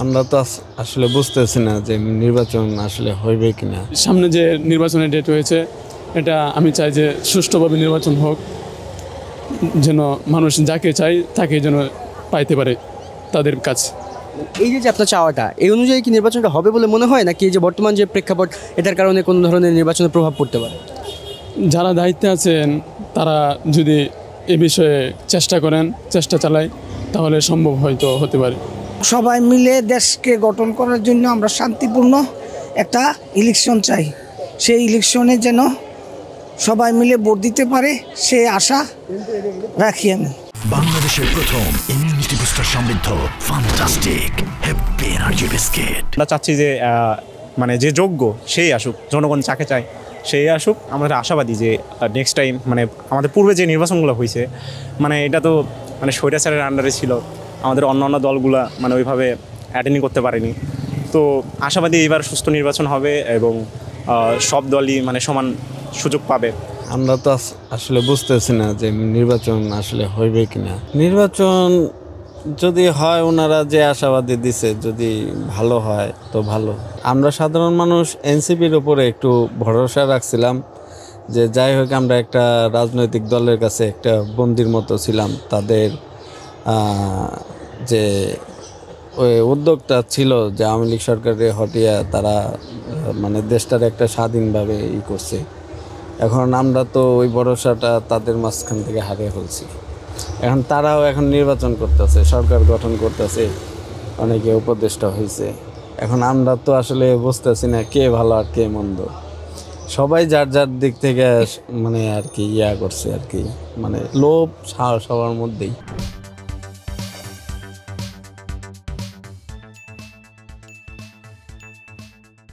আমরা তো আসলে বুঝতেছি না যে নির্বাচন আসলে হইবে কিনা। সামনে যে নির্বাচনের ডেট হয়েছে, এটা আমি চাই যে সুষ্ঠুভাবে নির্বাচন হোক, যেন মানুষ যাকে চাই তাকে যেন পাইতে পারে তাদের কাছে। এই যে আপনার চাওয়াটা, এই অনুযায়ী কি নির্বাচনটা হবে বলে মনে হয়, নাকি এই যে বর্তমান যে প্রেক্ষাপট এটার কারণে কোনো ধরনের নির্বাচনের প্রভাব পড়তে পারে? যারা দায়িত্বে আছেন তারা যদি এ বিষয়ে চেষ্টা করেন, চেষ্টা চালায়, তাহলে সম্ভব হয়তো হতে পারে। সবাই মিলে দেশকে গঠন করার জন্য আমরা শান্তিপূর্ণ একটা ইলেকশন চাই। সেই ইলেকশনে যেন সবাই মিলে ভোট দিতে পারে সেই আশা রাখি আমি। বাংলাদেশের প্রথম ইমিউনিটি বুস্টার সমৃদ্ধ ফ্যান্টাস্টিক হ্যাপি এনার্জি বিস্কিট। আমরা চাচ্ছি যে মানে যে যোগ্য সেই আসুক, জনগণ যাকে চায় সেই আসুক। আমরা আশাবাদী যে নেক্সট টাইম মানে আমাদের পূর্বে যে নির্বাচনগুলো হয়েছে, মানে এটা তো মানে স্বৈরাচারের আন্ডারে ছিল, আমাদের অন্যান্য দলগুলো মানে ওইভাবে অ্যাটেন্ড করতে পারেনি। তো আশাবাদী এবার সুস্থ নির্বাচন হবে এবং সব দলই মানে সমান সুযোগ পাবে। আমরা তো আসলে বুঝতেছি না যে নির্বাচন আসলে হইবে কিনা। নির্বাচন যদি হয়, ওনারা যে আশাবাদী দিছে, যদি ভালো হয় তো ভালো। আমরা সাধারণ মানুষ এনসিপির উপরে একটু ভরসা রাখছিলাম যে যাই হোক, আমরা একটা রাজনৈতিক দলের কাছে একটা বন্দির মতো ছিলাম। তাদের যে ওই উদ্যোগটা ছিল যে আওয়ামী লীগ সরকারে হটিয়ে তারা মানে দেশটার একটা স্বাধীনভাবে করছে। এখন আমরা তো ওই ভরসাটা তাদের মাঝখান থেকে হারিয়ে ফেলছি। এখন তারাও এখন নির্বাচন করতেছে, সরকার গঠন করতেছে, অনেকে উপদেষ্টা হয়েছে। এখন আমরা তো আসলে বুঝতেছি না কে ভালো আর কে মন্দ। সবাই যার যার দিক থেকে মানে আর কি করছে আর কি, মানে লোভ সবার মধ্যেই।